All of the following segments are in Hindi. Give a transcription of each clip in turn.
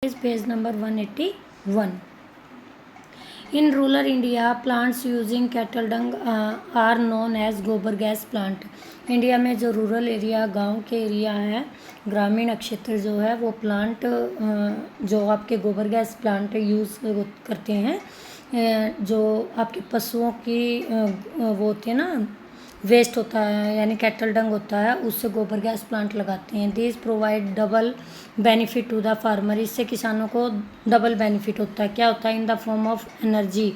is page number 181. In rural India, plants using cattle dung are known as गोबर गैस प्लांट. इंडिया में जो रूरल एरिया, गांव के एरिया है, ग्रामीण क्षेत्र जो है, वो प्लांट जो आपके गोबर गैस प्लांट यूज़ करते हैं, जो आपके पशुओं की वो होती है ना, वेस्ट होता है यानी कैटल डंग होता है, उससे गोबर गैस प्लांट लगाते हैं. This provide double benefit to the farmer. इससे किसानों को डबल बेनिफिट होता है. क्या होता है? In the form of energy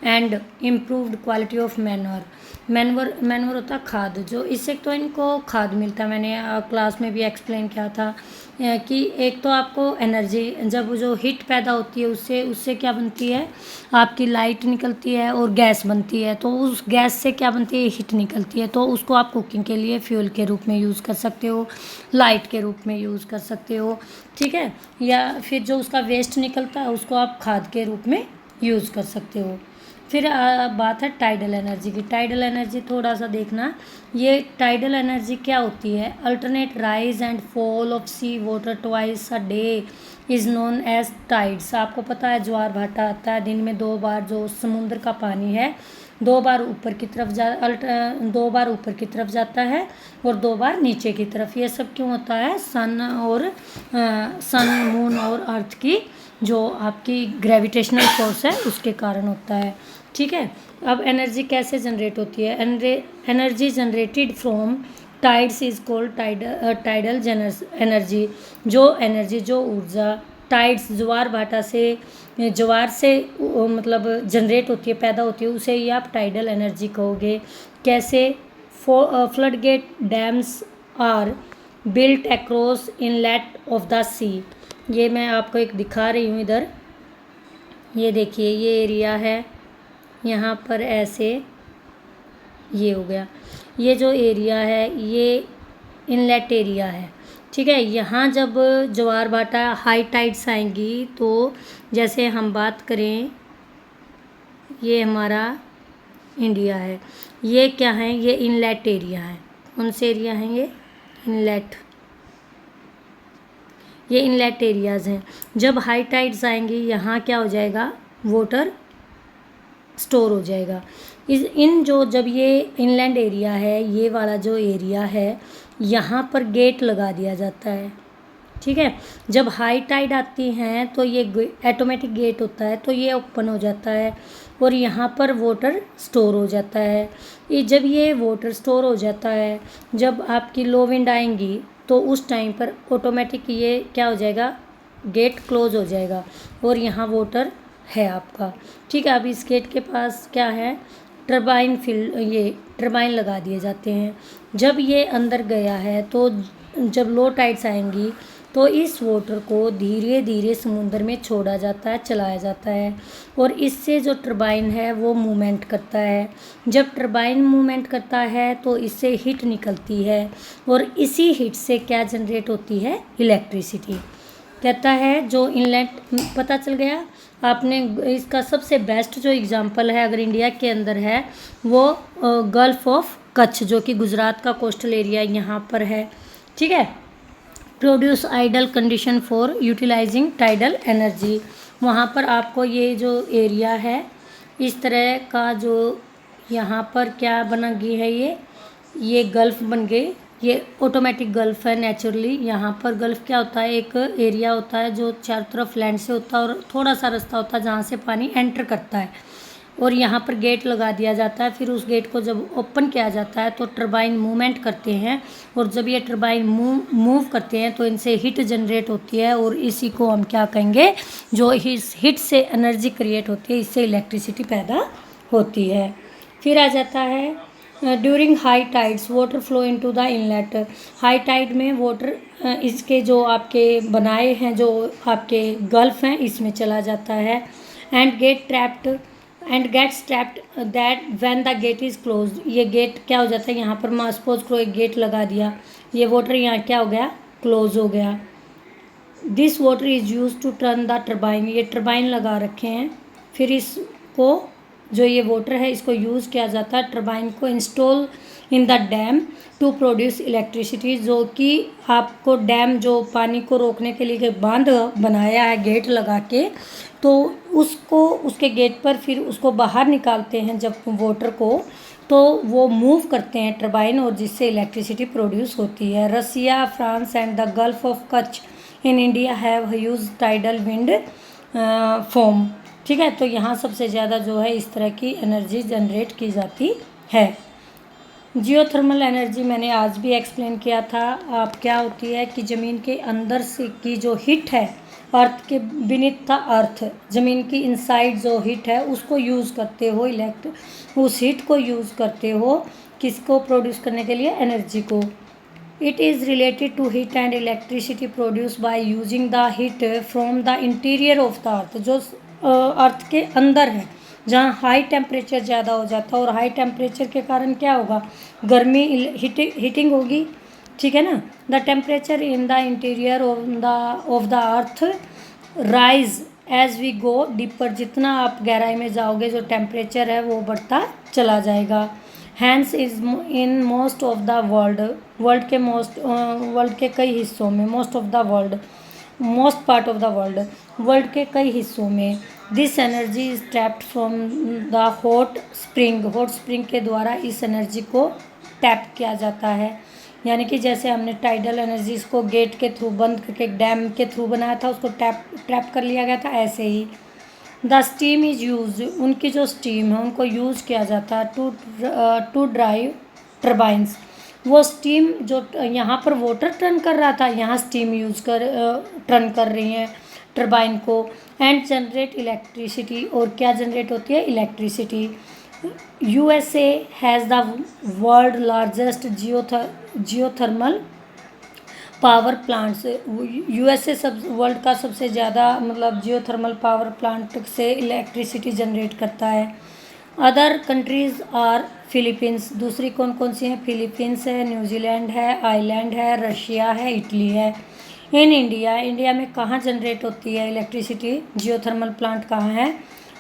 and improved quality of manure. Manure होता है खाद. जो इससे तो इनको खाद मिलता है. मैंने क्लास में भी एक्सप्लेन किया था कि एक तो आपको एनर्जी, जब जो हीट पैदा होती है उससे उससे क्या बनती है, आपकी लाइट निकलती है और गैस बनती है. तो उस गैस से क्या बनती है? हीट निकलती है. तो उसको आप कुकिंग के लिए फ्यूल के रूप में यूज़ कर सकते हो, लाइट के रूप में यूज़ कर सकते हो, ठीक है. या फिर जो उसका वेस्ट निकलता है उसको आप खाद के रूप में यूज़ कर सकते हो. फिर बात है टाइडल एनर्जी की. टाइडल एनर्जी थोड़ा सा देखना. ये टाइडल एनर्जी क्या होती है? Alternate rise and fall of sea water twice a day is known as tides. आपको पता है ज्वार भाटा आता है दिन में 2 बार. जो समुद्र का पानी है 2 बार ऊपर की तरफ 2 बार ऊपर की तरफ जाता है और 2 बार नीचे की तरफ. ये सब क्यों होता है? सन मून और अर्थ की जो आपकी ग्रेविटेशनल फोर्स है उसके कारण होता है, ठीक है. अब एनर्जी कैसे जनरेट होती है? Energy generated from tides is called tidal energy. जो ऊर्जा टाइड्स ज्वार भाटा से, ज्वार से मतलब जनरेट होती है, पैदा होती है, उसे ही आप टाइडल एनर्जी कहोगे. कैसे? Flood gate dams are built across inlet of the sea. ये मैं आपको एक दिखा रही हूँ इधर. ये देखिए, ये एरिया है, यहाँ पर ऐसे ये हो गया. ये जो एरिया है ये इनलेट एरिया है, ठीक है. यहाँ जब ज्वार भाटा हाई टाइड्स आएंगी तो जैसे हम बात करें, ये हमारा इंडिया है, ये क्या है? ये इनलेट एरिया है. कौन से एरिया हैं ये? इनलेट. ये इनलेट एरियाज़ हैं. जब हाई टाइड्स आएंगी यहाँ क्या हो जाएगा? वाटर स्टोर हो जाएगा. जब ये इनलैंड एरिया है, ये वाला जो एरिया है, यहाँ पर गेट लगा दिया जाता है, ठीक है. जब हाई टाइड आती हैं तो ये ऑटोमेटिक गेट होता है, तो ये ओपन हो जाता है और यहाँ पर वाटर स्टोर हो जाता है. जब ये वाटर स्टोर हो जाता है, जब आपकी लो विंड आएंगी तो उस टाइम पर ऑटोमेटिक ये क्या हो जाएगा? गेट क्लोज हो जाएगा और यहाँ वाटर है आपका, ठीक है. अब इस गेट के पास क्या है? ये टरबाइन लगा दिए जाते हैं. जब ये अंदर गया है तो जब लो टाइड्स आएंगी तो इस वाटर को धीरे धीरे समुद्र में छोड़ा जाता है, चलाया जाता है, और इससे जो टरबाइन है वो मूवमेंट करता है. जब टरबाइन मूवमेंट करता है तो इससे हीट निकलती है और इसी हीट से क्या जनरेट होती है? इलेक्ट्रिसिटी. कहता है जो इनलेट, पता चल गया आपने. इसका सबसे बेस्ट जो एग्जांपल है अगर इंडिया के अंदर है वो गल्फ ऑफ कच्छ, जो कि गुजरात का कोस्टल एरिया यहाँ पर है, ठीक है. Produce ideal condition for utilising tidal energy. वहाँ पर आपको ये जो एरिया है इस तरह का, जो यहाँ पर क्या बना गई है, ये गल्फ बन गई. ये ऑटोमेटिक गल्फ है नेचुरली. यहाँ पर गल्फ क्या होता है? एक एरिया होता है जो चारों तरफ लैंड से होता है और थोड़ा सा रास्ता होता है जहाँ से पानी एंटर करता है, और यहाँ पर गेट लगा दिया जाता है. फिर उस गेट को जब ओपन किया जाता है तो टरबाइन मूवमेंट करते हैं, और जब ये टरबाइन मूव करते हैं तो इनसे हीट जनरेट होती है, और इसी को हम क्या कहेंगे? जो हीट से एनर्जी क्रिएट होती है, इससे इलेक्ट्रिसिटी पैदा होती है. फिर आ जाता है during high tides water flow into the inlet. High tide में वाटर इसके जो आपके बनाए हैं, जो आपके गल्फ हैं, इसमें चला जाता है. And gets trapped that when the gate is close. ये गेट क्या हो जाता है? यहाँ पर सपोज करो एक गेट लगा दिया, ये वाटर यहाँ क्या हो गया? क्लोज हो गया. This water is use to turn the turbine. ये टरबाइन लगा रखे हैं. फिर इसको, जो ये वाटर है, इसको यूज़ किया जाता है टरबाइन को in the dam to produce electricity, जो कि आपको डैम जो पानी को रोकने के लिए बांध बनाया है गेट लगा के, तो उसको उसके गेट पर फिर उसको बाहर निकालते हैं जब वाटर को, तो वो मूव करते हैं टरबाइन, और जिससे इलेक्ट्रिसिटी प्रोड्यूस होती है। Russia, France and the Gulf of Kutch in India have huge tidal wind form. ठीक है, तो यहाँ सबसे ज़्यादा जो है इस तरह की एनर्जी जनरेट की जाती है। जियोथर्मल एनर्जी मैंने आज भी एक्सप्लेन किया था। आप क्या होती है कि ज़मीन के अंदर से की जो हीट है, अर्थ के बीनीथ द अर्थ, ज़मीन की इनसाइड जो हीट है उसको यूज़ करते हो, उस हीट को यूज़ करते हो किसको प्रोड्यूस करने के लिए, एनर्जी को। It is related to heat and electricity produce by using the heat from the interior of the earth, जो अर्थ के अंदर है, जहाँ हाई टेम्परेचर ज़्यादा हो जाता है, और हाई टेम्परेचर के कारण क्या होगा, गर्मी हीटिंग होगी। ठीक है ना। The temperature in the interior of the earth rise as we go deeper, जितना आप गहराई में जाओगे जो टेम्परेचर है वो बढ़ता चला जाएगा। Hence is in most of the world के कई हिस्सों में, most part of the world के कई हिस्सों में this energy is trapped from the hot spring के द्वारा इस एनर्जी को टैप किया जाता है। यानी कि जैसे हमने टाइडल एनर्जी को गेट के थ्रू बंद करके डैम के थ्रू बनाया था, उसको ट्रैप कर लिया गया था, ऐसे ही द स्टीम इज यूज, उनकी जो स्टीम है उनको यूज़ किया जाता है टू ड्राइव टर्बाइंस। वो स्टीम जो यहाँ पर वाटर टर्न कर रहा था, यहाँ स्टीम टर्न कर रही हैं टर्बाइन को, एंड जनरेट इलेक्ट्रिसिटी, और क्या जनरेट होती है, electricity. USA has the world largest geothermal power plants. USA सब वर्ल्ड का सबसे ज़्यादा मतलब जियोथर्मल पावर प्लांट से इलेक्ट्रिसिटी जनरेट करता है। अदर कंट्रीज़ आर फिलीपींस, दूसरी कौन कौन सी हैं, फिलीपींस है, न्यूजीलैंड है, आइलैंड है, रशिया है, इटली है। इन इंडिया में कहाँ जनरेट होती है इलेक्ट्रिसिटी, जियोथर्मल प्लांट कहाँ है,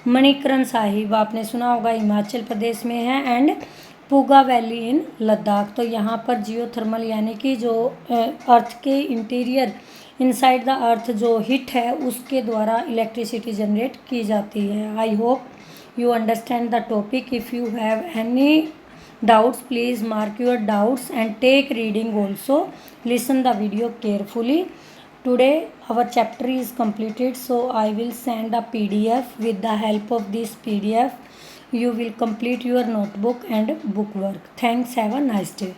मणिकरण साहिब आपने सुना होगा, हिमाचल प्रदेश में है, and Puga valley in Ladakh. तो यहाँ पर जियोथर्मल यानी कि जो अर्थ के इंटीरियर इनसाइड द अर्थ जो हीट है उसके द्वारा इलेक्ट्रिसिटी जनरेट की जाती है। I hope you understand the topic. If you have any doubts, please mark your doubts and take reading also. Listen the video carefully. Today our chapter is completed, so I will send a PDF. With the help of this PDF you will complete your notebook and book work. Thanks. Have a nice day.